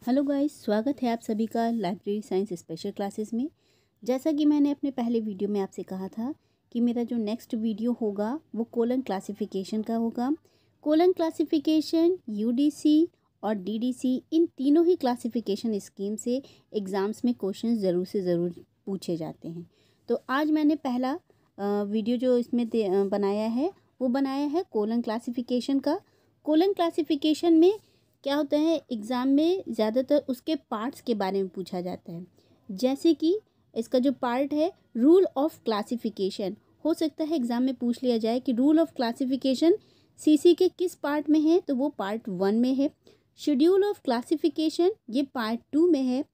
Hello guys, स्वागत है आप सभी का लाइब्रेरी साइंस स्पेशल क्लासेस में। जैसा कि मैंने अपने पहले वीडियो में आपसे कहा था कि मेरा जो नेक्स्ट वीडियो होगा वो कोलन क्लासिफिकेशन का होगा। कोलन क्लासिफिकेशन यूडीसी और डीडीसी इन तीनों ही क्लासिफिकेशन स्कीम से एग्ज़ाम्स में क्वेश्चन ज़रूर से ज़रूर पूछे जाते हैं। तो आज मैंने पहला वीडियो जो इसमें बनाया है कोलन क्लासिफिकेशन का। कोलन क्लासिफिकेशन में क्या होता है, एग्ज़ाम में ज़्यादातर उसके पार्ट्स के बारे में पूछा जाता है। जैसे कि इसका जो पार्ट है रूल ऑफ क्लासिफिकेशन, हो सकता है एग्ज़ाम में पूछ लिया जाए कि रूल ऑफ क्लासिफिकेशन सीसी के किस पार्ट में है, तो वो पार्ट 1 में है। शेड्यूल ऑफ क्लासिफिकेशन ये पार्ट 2 में है।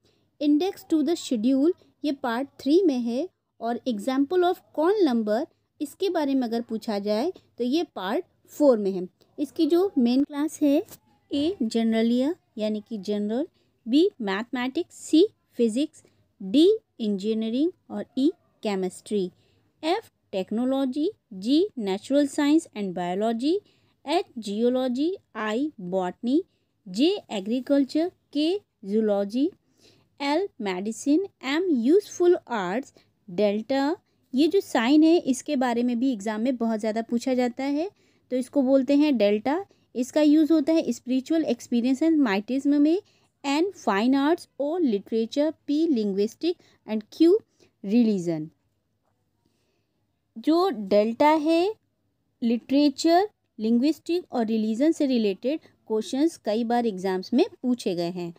इंडेक्स टू द शेड्यूल ये पार्ट 3 में है। और एग्जाम्पल ऑफ कॉल नंबर इसके बारे में अगर पूछा जाए तो ये पार्ट 4 में है। इसकी जो मेन क्लास है ए जनरलिया यानी कि general, B mathematics, C physics, D engineering और E chemistry, F technology, G natural science and biology, H geology, I botany, J agriculture, K zoology, L medicine, M useful arts, delta ये जो sign है इसके बारे में भी exam में बहुत ज़्यादा पूछा जाता है, तो इसको बोलते हैं डेल्टा। इसका यूज़ होता है स्पिरिचुअल एक्सपीरियंस एंड माइटिज्म में, N fine arts, O literature, P linguistic and Q religion. जो डेल्टा है लिटरेचर, लिंग्विस्टिक और रिलीजन से रिलेटेड क्वेश्चंस कई बार एग्जाम्स में पूछे गए हैं।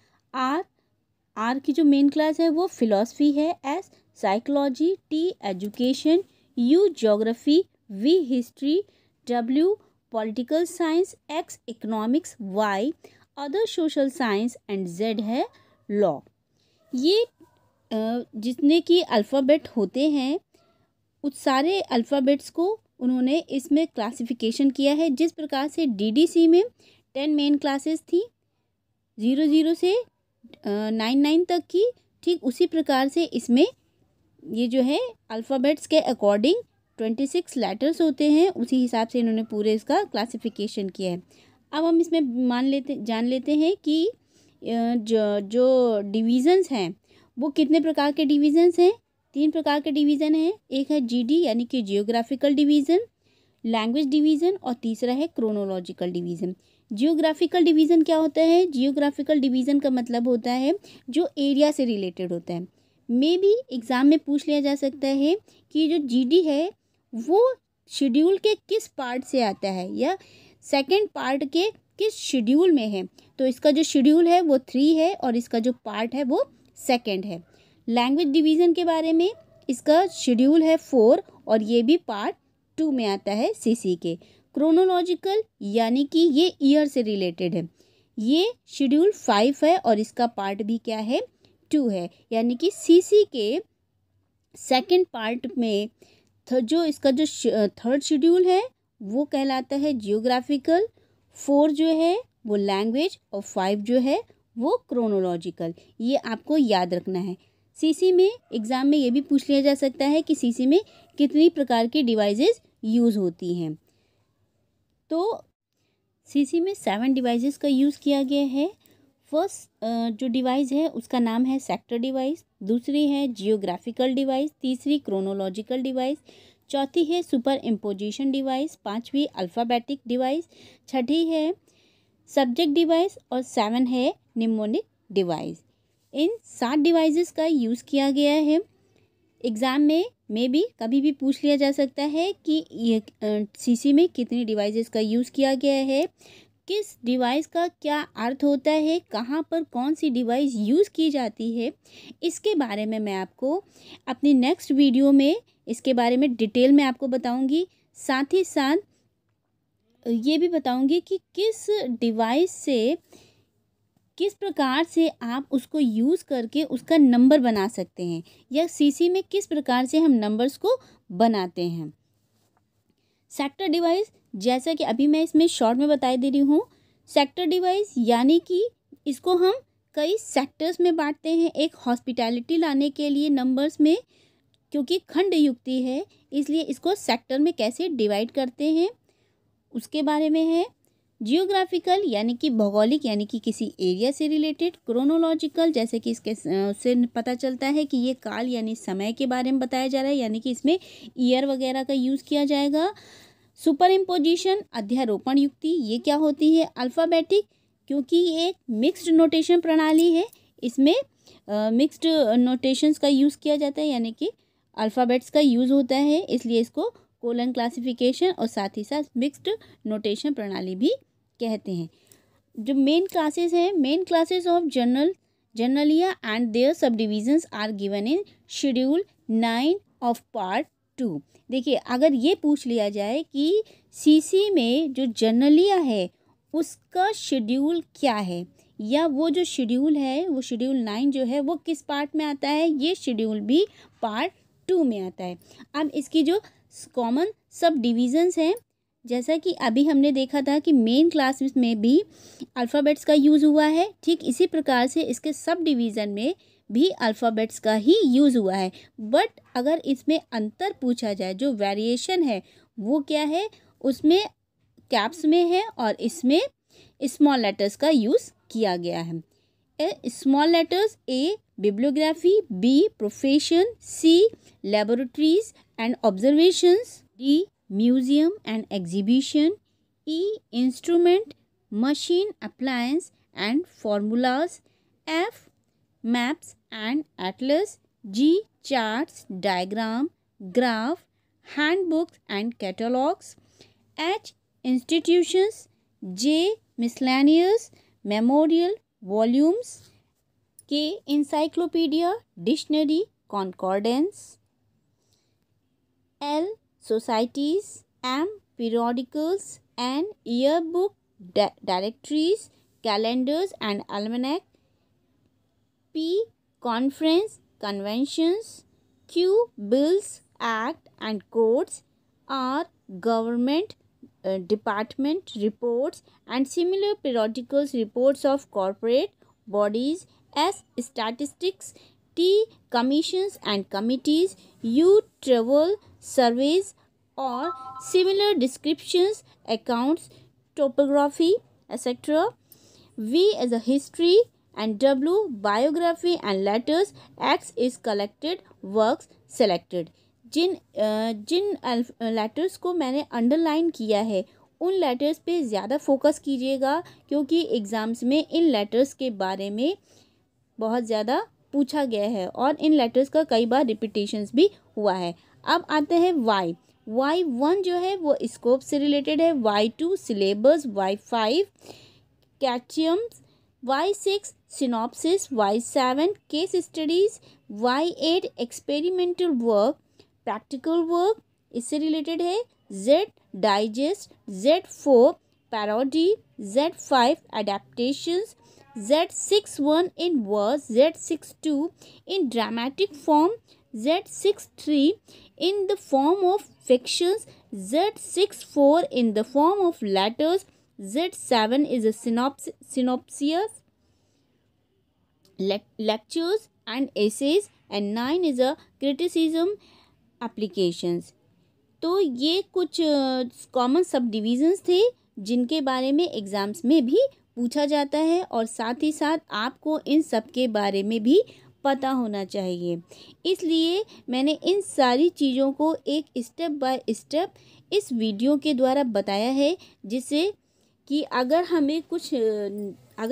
आर की जो मेन क्लास है वो फिलॉसफी है, S psychology, T education, U geography, V history, W political science, X economics, Y other social science and Z है लॉ। ये जितने की अल्फ़ाबेट होते हैं उस सारे अल्फ़ाबेट्स को उन्होंने इसमें क्लासिफिकेशन किया है। जिस प्रकार से डीडीसी में 10 मेन क्लासेस थी 00 से 99 तक की, ठीक उसी प्रकार से इसमें ये जो है अल्फ़ाबेट्स के अकॉर्डिंग 26 लेटर्स होते हैं, उसी हिसाब से इन्होंने पूरे इसका क्लासिफिकेशन किया है। अब हम इसमें जान लेते हैं कि जो डिवीज़न्स हैं वो कितने प्रकार के डिवीज़न्स हैं। 3 प्रकार के डिवीज़न हैं। एक है जीडी यानी कि जियोग्राफिकल डिवीज़न, लैंग्वेज डिवीज़न और तीसरा है क्रोनोलॉजिकल डिवीज़न। जियोग्राफिकल डिवीज़न क्या होता है? जियोग्राफिकल डिवीज़न का मतलब होता है जो एरिया से रिलेटेड होता है। मे भी एग्ज़ाम में पूछ लिया जा सकता है कि जो जीडी है वो शेड्यूल के किस पार्ट से आता है या सेकंड पार्ट के किस शेड्यूल में है। तो इसका जो शेड्यूल है वो 3 है और इसका जो पार्ट है वो सेकंड है। लैंग्वेज डिवीज़न के बारे में, इसका शेड्यूल है 4 और ये भी पार्ट 2 में आता है सीसी के। क्रोनोलॉजिकल यानी कि ये ईयर से रिलेटेड है, ये शेड्यूल 5 है और इसका पार्ट भी क्या है 2 है। यानी कि सीसी के सेकंड पार्ट में जो इसका जो थर्ड शेड्यूल है वो कहलाता है जियोग्राफिकल, 4 जो है वो लैंग्वेज और 5 जो है वो क्रोनोलॉजिकल। ये आपको याद रखना है। सीसी में एग्ज़ाम में ये भी पूछ लिया जा सकता है कि सीसी में कितनी प्रकार की डिवाइसेस यूज़ होती हैं। तो सीसी में 7 डिवाइसेस का यूज़ किया गया है। फर्स्ट जो डिवाइस है उसका नाम है सेक्टर डिवाइस, दूसरी है जियोग्राफिकल डिवाइस, तीसरी क्रोनोलॉजिकल डिवाइस, चौथी है सुपर इम्पोजिशन डिवाइस, पांचवी अल्फ़ाबेटिक डिवाइस, छठी है सब्जेक्ट डिवाइस और 7 है निमोनिक डिवाइस। इन 7 डिवाइसेस का यूज़ किया गया है। एग्ज़ाम में भी कभी भी पूछ लिया जा सकता है कि ये सीसी में कितनी डिवाइसेस का यूज़ किया गया है, किस डिवाइस का क्या अर्थ होता है, कहाँ पर कौन सी डिवाइस यूज़ की जाती है। इसके बारे में मैं आपको अपनी नेक्स्ट वीडियो में इसके बारे में डिटेल में आपको बताऊंगी। साथ ही साथ ये भी बताऊंगी कि किस डिवाइस से किस प्रकार से आप उसको यूज़ करके उसका नंबर बना सकते हैं या सीसी में किस प्रकार से हम नंबर्स को बनाते हैं। सेक्टर डिवाइस, जैसा कि अभी मैं इसमें शॉर्ट में बता दे रही हूँ, सेक्टर डिवाइस यानी कि इसको हम कई सेक्टर्स में बांटते हैं। एक हॉस्पिटैलिटी लाने के लिए नंबर्स में, क्योंकि खंड युक्ति है इसलिए इसको सेक्टर में कैसे डिवाइड करते हैं उसके बारे में है। जियोग्राफिकल यानी कि भौगोलिक यानी कि किसी एरिया से रिलेटेड। क्रोनोलॉजिकल जैसे कि इसके से पता चलता है कि ये काल यानी समय के बारे में बताया जा रहा है, यानी कि इसमें ईयर वगैरह का यूज़ किया जाएगा। सुपर इम्पोजिशन अध्यारोपण युक्ति, ये क्या होती है? अल्फ़ाबेटिक, क्योंकि ये एक मिक्स्ड नोटेशन प्रणाली है, इसमें मिक्स्ड नोटेशंस का यूज़ किया जाता है, यानी कि अल्फ़ाबेट्स का यूज़ होता है, इसलिए इसको कोलन क्लासिफिकेशन और साथ ही साथ मिक्स्ड नोटेशन प्रणाली भी कहते हैं। जो मेन क्लासेस हैं, main classes of generalia and their subdivisions are given in schedule 9 of part 2। देखिए, अगर ये पूछ लिया जाए कि सीसी में जो जर्नलिया है उसका शेड्यूल क्या है, या वो जो शेड्यूल है वो शेड्यूल 9 जो है वो किस पार्ट में आता है, ये शेड्यूल भी पार्ट 2 में आता है। अब इसकी जो कॉमन सब डिविजन्स हैं, जैसा कि अभी हमने देखा था कि मेन क्लास में भी अल्फ़ाबेट्स का यूज़ हुआ है, ठीक इसी प्रकार से इसके सब डिवीज़न में भी अल्फ़ाबेट्स का ही यूज़ हुआ है। बट अगर इसमें अंतर पूछा जाए, जो वेरिएशन है वो क्या है, उसमें कैप्स में है और इसमें स्मॉल लेटर्स का यूज़ किया गया है। Small letters a bibliography, b profession, c laboratories and observations, d museum and exhibition, e instrument, machine appliance and formulas, f maps and atlas, G charts, diagram, graph, handbooks and catalogs, H institutions, J miscellaneous, memorial, volumes, K encyclopedia, dictionary, concordance, L societies, M periodicals and yearbook, directories, calendars and almanac, P conference, conventions, Q bills, act and codes, R government department reports and similar periodicals reports of corporate bodies, S statistics, T commissions and committees, U travel surveys or similar descriptions, accounts, topography, etc. V is a history and W biography and letters, X is collected works selected। जिन letters को मैंने underline किया है उन letters पे ज़्यादा focus कीजिएगा, क्योंकि एग्ज़ाम्स में इन लेटर्स के बारे में बहुत ज़्यादा पूछा गया है और इन लेटर्स का कई बार रिपीटेशंस भी हुआ है। अब आते हैं Y1 जो है वो स्कोप से रिलेटेड है, Y2 syllabus, Y5 कैचियम्स, Y6 synopsis, Y7 case studies, Y8 experimental work, practical work इससे रिलेटेड है, Z digest, Z4 parody, Z5 adaptations, Z61 in verse, Z62 in dramatic form, Z63 in the form of fictions, Z64 in the form of letters, Z7 is a synopsis, lectures and essays, and 9 is a criticism applications। तो ये कुछ common sub divisions थे जिनके बारे में exams में भी पूछा जाता है, और साथ ही साथ आपको इन सब के बारे में भी पता होना चाहिए। इसलिए मैंने इन सारी चीज़ों को एक स्टेप बाय स्टेप इस वीडियो के द्वारा बताया है, जिससे कि अगर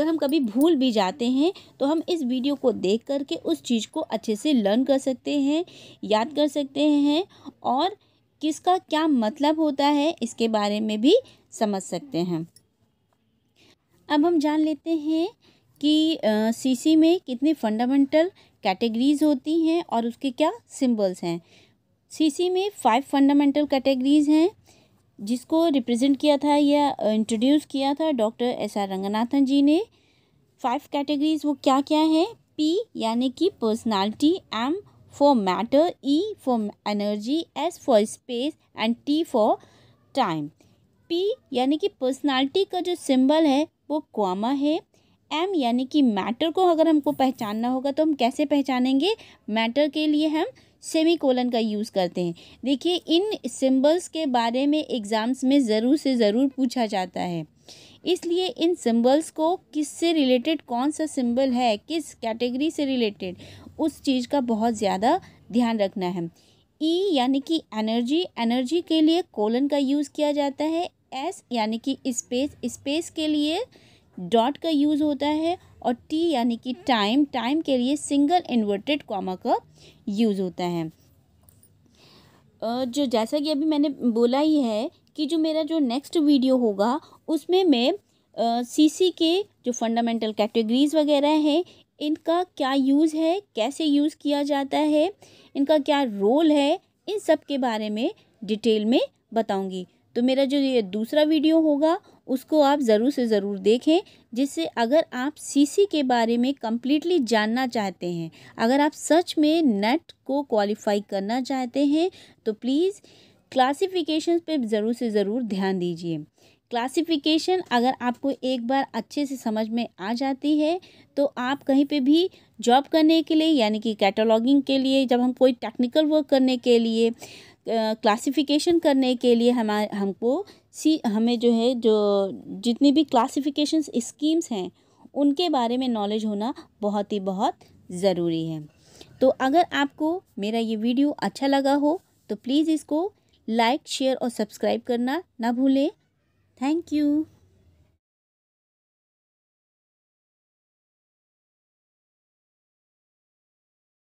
हम कभी भूल भी जाते हैं तो हम इस वीडियो को देख करके उस चीज़ को अच्छे से लर्न कर सकते हैं, याद कर सकते हैं, और किसका क्या मतलब होता है इसके बारे में भी समझ सकते हैं। अब हम जान लेते हैं कि सीसी में कितनी फंडामेंटल कैटेगरीज़ होती हैं और उसके क्या सिंबल्स हैं। सीसी में 5 फंडामेंटल कैटेगरीज़ हैं, जिसको रिप्रेजेंट किया था या इंट्रोड्यूस किया था डॉक्टर SR रंगनाथन जी ने। 5 कैटेगरीज़ वो क्या क्या है? P यानी कि personality, M for matter, E for energy, S for space and T for time. P यानी कि पर्सनालिटी का जो सिंबल है वो कॉमा है। M यानी कि मैटर को अगर हमको पहचानना होगा तो हम कैसे पहचानेंगे? मैटर के लिए हम सेमीकोलन का यूज़ करते हैं। देखिए, इन सिंबल्स के बारे में एग्ज़ाम्स में ज़रूर से ज़रूर पूछा जाता है। इसलिए इन सिंबल्स को किससे रिलेटेड, कौन सा सिंबल है किस कैटेगरी से रिलेटेड, उस चीज़ का बहुत ज़्यादा ध्यान रखना है। ई यानी कि एनर्जी, एनर्जी के लिए कोलन का यूज़ किया जाता है। एस यानी कि स्पेस, स्पेस के लिए डॉट का यूज़ होता है। और टी यानी कि टाइम, टाइम के लिए सिंगल इन्वर्टेड कॉमा का यूज़ होता है। जो जैसा कि अभी मैंने बोला ही है कि जो मेरा जो नेक्स्ट वीडियो होगा उसमें मैं सीसी के जो फंडामेंटल कैटेगरीज वगैरह हैं इनका क्या यूज़ है, कैसे यूज़ किया जाता है, इनका क्या रोल है, इन सब के बारे में डिटेल में बताऊंगी। तो मेरा जो ये दूसरा वीडियो होगा उसको आप ज़रूर से ज़रूर देखें, जिससे अगर आप सीसी के बारे में कम्प्लीटली जानना चाहते हैं, अगर आप सच में नेट को क्वालिफाई करना चाहते हैं तो प्लीज़ क्लासिफिकेशन पे ज़रूर से ज़रूर ध्यान दीजिए। क्लासिफिकेशन अगर आपको एक बार अच्छे से समझ में आ जाती है तो आप कहीं पे भी जॉब करने के लिए यानी कि कैटलॉगिंग के लिए, जब हम कोई टेक्निकल वर्क करने के लिए, क्लासिफिकेशन करने के लिए हमें जो है जो जितनी भी क्लासिफिकेशन स्कीम्स हैं उनके बारे में नॉलेज होना बहुत ही बहुत ज़रूरी है। तो अगर आपको मेरा ये वीडियो अच्छा लगा हो तो प्लीज़ इसको लाइक, शेयर और सब्सक्राइब करना ना भूलें। Thank you.